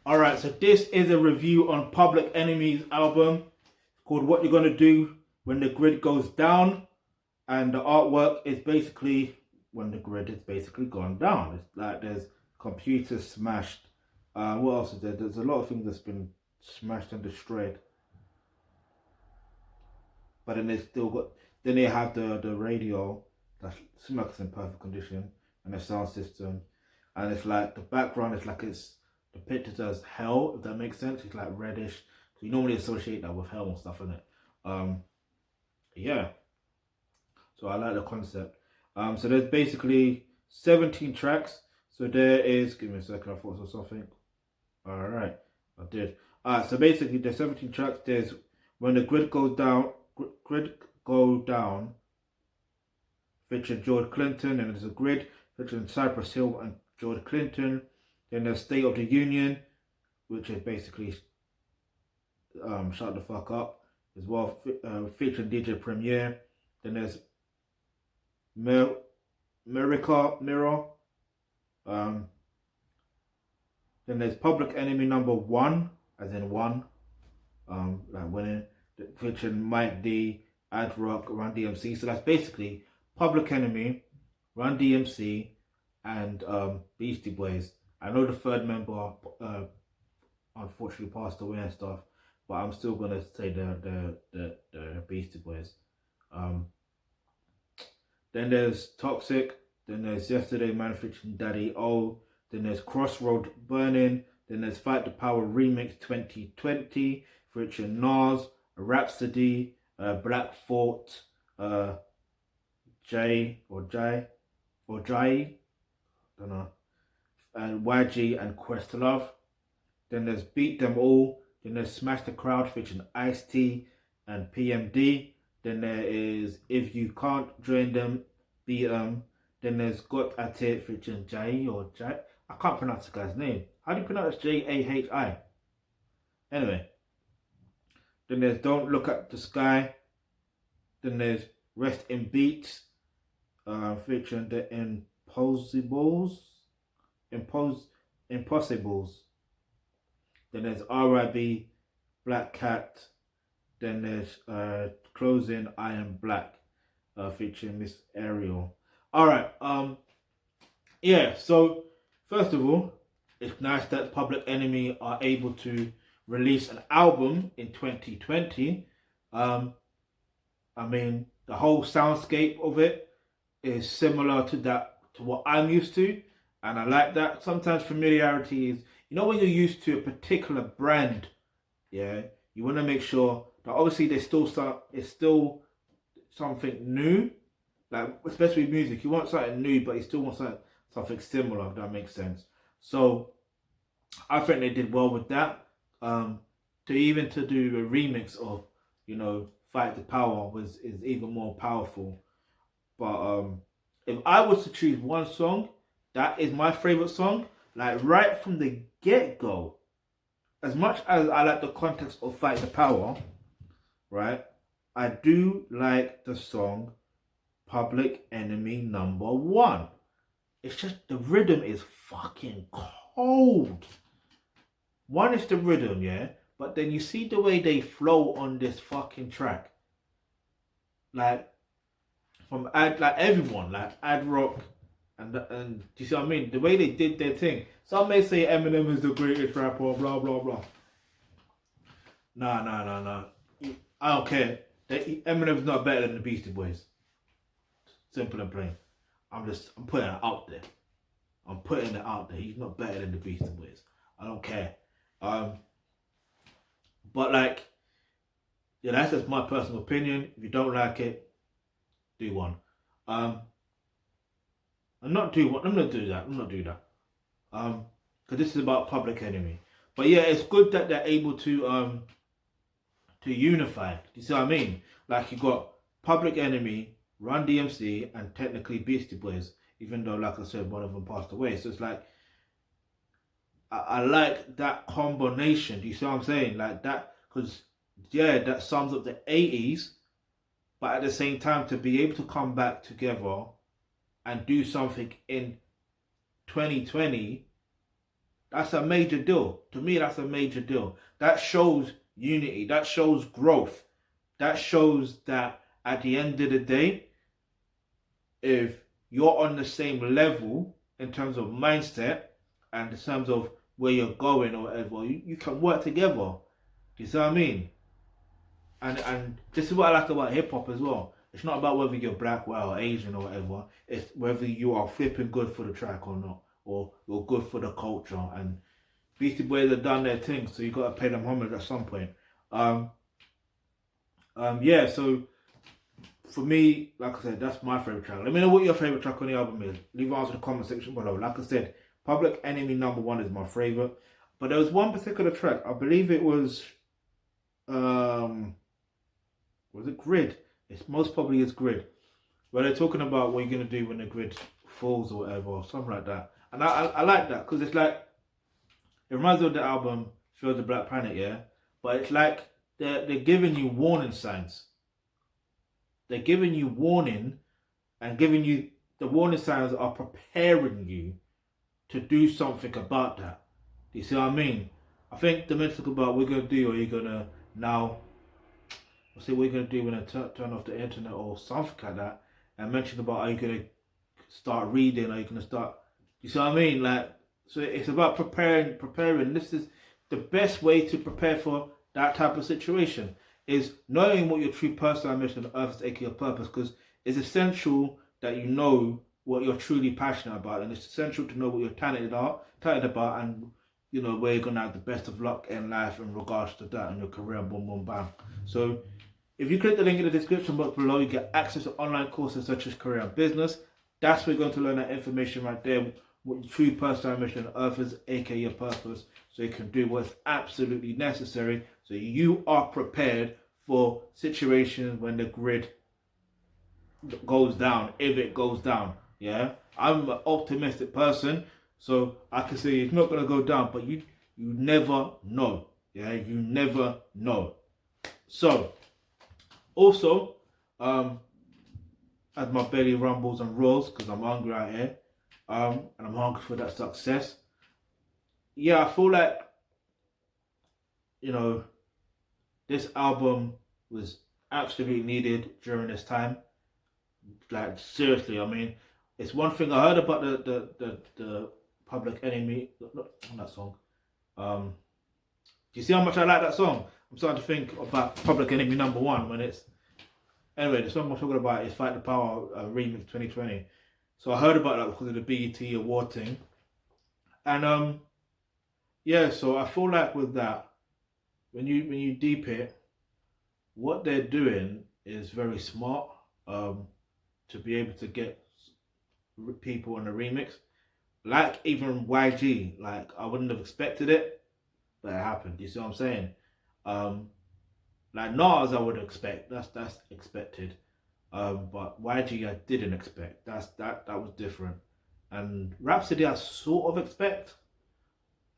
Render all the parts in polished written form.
Alright, so this is a review on Public Enemy's album called What You're Gonna Do When the Grid Goes Down. And the artwork is basically when the grid is basically gone down. It's like there's computers smashed. What else is there? There's a lot of things that's been smashed and destroyed. But then they still got, then they have the radio that seems like it's in perfect condition, and the sound system. And it's like the background is like it's depicted as hell, if that makes sense. It's like reddish. So you normally associate that with hell and stuff, innit? Yeah. So I like the concept. So there's basically 17 tracks. So there is, give me a second, I thought it was something. Alright, I did. Alright, so basically there's 17 tracks. There's When the Grid Goes Down, featuring George Clinton, and there's a Grid featuring Cypress Hill and George Clinton. Then there's State of the Union, which is basically shut the fuck up as well, featuring DJ Premier. Then there's Mirror. Then there's Public Enemy number 1, as in one, like winning, featuring Mike D, Ad Rock, Run DMC. So that's basically Public Enemy, Run DMC, and Beastie Boys. I know the third member unfortunately passed away and stuff, but I'm still gonna say the Beastie Boys. Then there's Toxic. Then there's Yesterday Man featuring Daddy O. Then there's Crossroad Burning. Then there's Fight the Power Remix 2020 featuring Nas, Rhapsody, Black Thought, Jay, I don't know, and YG and Questlove. Then there's Beat Them All. Then there's Smash the Crowd featuring Ice-T and PMD. Then there is If You Can't Join Them, Beat Them. Then there's Got At It featuring Jai. I can't pronounce the guy's name. How do you pronounce Jahi? Anyway. Then there's Don't Look At the Sky. Then there's Rest in Beats featuring the Impossibles. Then there's R.I.B. Black Cat. Then there's Closing I Am Black featuring Miss Ariel. Alright, yeah, so first of all, it's nice that Public Enemy are able to release an album in 2020. I mean, the whole soundscape of it is similar to what I'm used to, and I like that. Sometimes familiarity is, you know, when you're used to a particular brand, yeah, you want to make sure that obviously it's still something new, like especially with music. You want something new, but you still want something similar, if that makes sense. So I think they did well with that. To do a remix of, you know, Fight the Power is even more powerful. But if I was to choose one song, that is my favorite song. Like right from the get-go, as much as I like the context of Fight the Power, right, I do like the song Public Enemy number 1. It's just the rhythm is fucking cold. One is the rhythm, yeah, but then you see the way they flow on this fucking track. Like everyone, like Ad Rock, and do you see what I mean? The way they did their thing. Some may say Eminem is the greatest rapper, blah blah blah. Nah. I don't care. Eminem's not better than the Beastie Boys. Simple and plain. I'm putting it out there. He's not better than the Beastie Boys. I don't care. But like, yeah, that's just my personal opinion. If you don't like it, do one. I'm not do that. Because this is about Public Enemy. But yeah, it's good that they're able to unify. Do you see what I mean? Like, you got Public Enemy, Run DMC, and technically Beastie Boys, even though, like I said, one of them passed away. So it's like, I like that combination. Do you see what I'm saying? Like that, because yeah, that sums up the 80s, but at the same time, to be able to come back together and do something in 2020 That's a major deal. To me, that's a major deal. That shows unity. That shows growth. That shows that at the end of the day, if you're on the same level in terms of mindset and in terms of where you're going or whatever, you can work together. Do you see what I mean? And this is what I like about hip hop as well. It's not about whether you're black, white, or Asian or whatever. It's whether you are flipping good for the track or not, or you're good for the culture. And Beastie Boys have done their thing, so you got to pay them homage at some point. Um, yeah. So for me, like I said, that's my favorite track. Let me know what your favorite track on the album is. Leave it answer in the comment section below. Like I said, Public Enemy #1 is my favorite, but there was one particular track. I believe it was it Grid? It's most probably it's Grid, where they're talking about what you're gonna do when the grid falls or whatever, or something like that. And I like that because it's like it reminds me of the album Feel the Black Planet, yeah. But it's like they're giving you warning signs. They're giving you warning and giving you the warning signs are preparing you to do something about that. Do you see what I mean? I think the mental about what we're gonna do, or you're gonna now say what you're gonna do when I turn off the internet or something like that, and mention about are you gonna start reading, are you gonna start? You see what I mean? Like, so it's about preparing. This is the best way to prepare for that type of situation is knowing what your true personal mission on earth is, aka your purpose, because it's essential that you know what you're truly passionate about, and it's essential to know what you're talented about, and you know where you're gonna have the best of luck in life in regards to that in your career. Boom, boom, bam. So if you click the link in the description box below, you get access to online courses such as career and business. That's where you're going to learn that information right there, what your true personal mission on earth is, aka your purpose, so you can do what's absolutely necessary, so you are prepared for situations when the grid goes down, if it goes down. Yeah, I'm an optimistic person, so I can say it's not going to go down, but you never know. Yeah, you never know. So also, as my belly rumbles and roars because I'm hungry out here, and I'm hungry for that success. Yeah, I feel like you know this album was absolutely needed during this time. Like seriously, I mean, it's one thing I heard about the Public Enemy, not that song. Do you see how much I like that song? I'm starting to think about Public Enemy #1 when it's anyway. The song I'm talking about is Fight the Power remix 2020. So I heard about that because of the BET award thing, and yeah. So I feel like with that, when you deep it, what they're doing is very smart. To be able to get people on the remix, like even YG, like I wouldn't have expected it, but it happened. You see what I'm saying? Like Nas, I would expect. That's expected. But YG, I didn't expect. That was different. And Rhapsody, I sort of expect.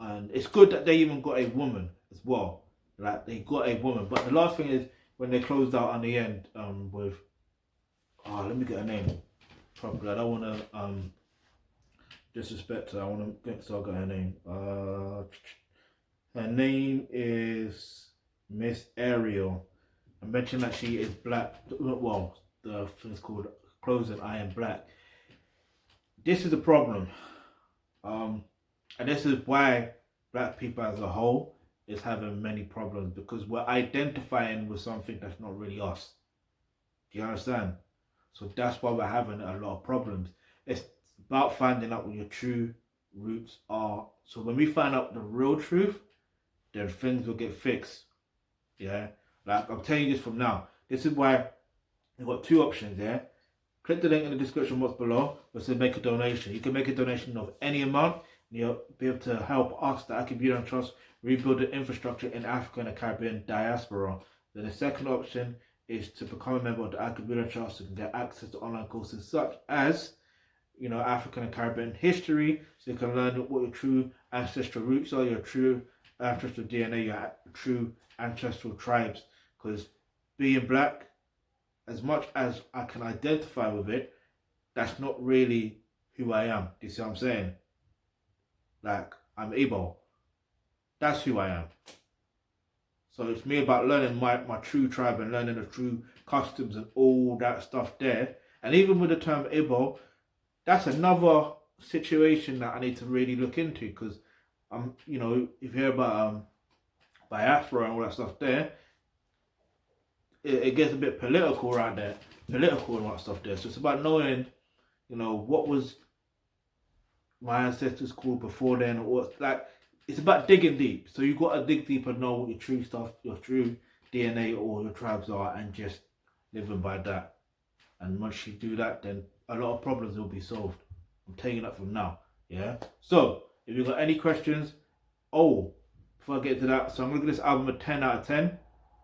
And it's good that they even got a woman as well. Like they got a woman. But the last thing is when they closed out on the end, with let me get her name properly. I don't want to disrespect her. I want to get so I got her name. Her name is Miss Ariel. I mentioned that she is black. Well, the thing's called Closing I Am Black. This is a problem. And this is why black people as a whole is having many problems, because we're identifying with something that's not really us. Do you understand? So that's why we're having a lot of problems. It's about finding out what your true roots are. So when we find out the real truth, then things will get fixed. Yeah? Like I'm telling you this from now. This is why you've got two options, yeah? Click the link in the description box below where it says make a donation. You can make a donation of any amount and you'll be able to help us, the Thealkebulantrust, rebuild the infrastructure in Africa and the Caribbean diaspora. Then the second option is to become a member of the Thealkebulantrust. You can get access to online courses such as, you know, African and Caribbean history, so you can learn what your true ancestral roots are, your true ancestral DNA, your true ancestral tribes. Because being black, as much as I can identify with it, that's not really who I am. Do you see what I'm saying? Like, I'm Igbo. That's who I am. So it's me about learning my true tribe and learning the true customs and all that stuff there. And even with the term Igbo, that's another situation that I need to really look into, because you know, if you hear about Biafra and all that stuff there, it gets a bit political right there, political and all that stuff there. So it's about knowing, you know, what was my ancestors called before then, or what's like. It's about digging deep. So you've got to dig deep and know what your true stuff, your true DNA or your tribes are, and just living by that. And once you do that, then a lot of problems will be solved. I'm taking that from now. Yeah. So if you've got any questions, before I get to that, so I'm gonna give this album a 10 out of 10.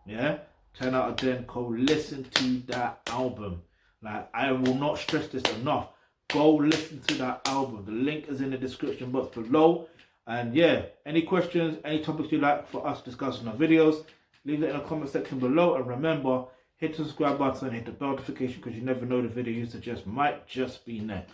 Yeah, 10 out of 10. Go listen to that album. Like, I will not stress this enough. Go listen to that album. The link is in the description box below. And yeah, any questions, any topics you'd like for us to discuss in our videos, leave it in the comment section below. And remember, hit the subscribe button and hit the bell notification, because you never know, the video you suggest might just be next.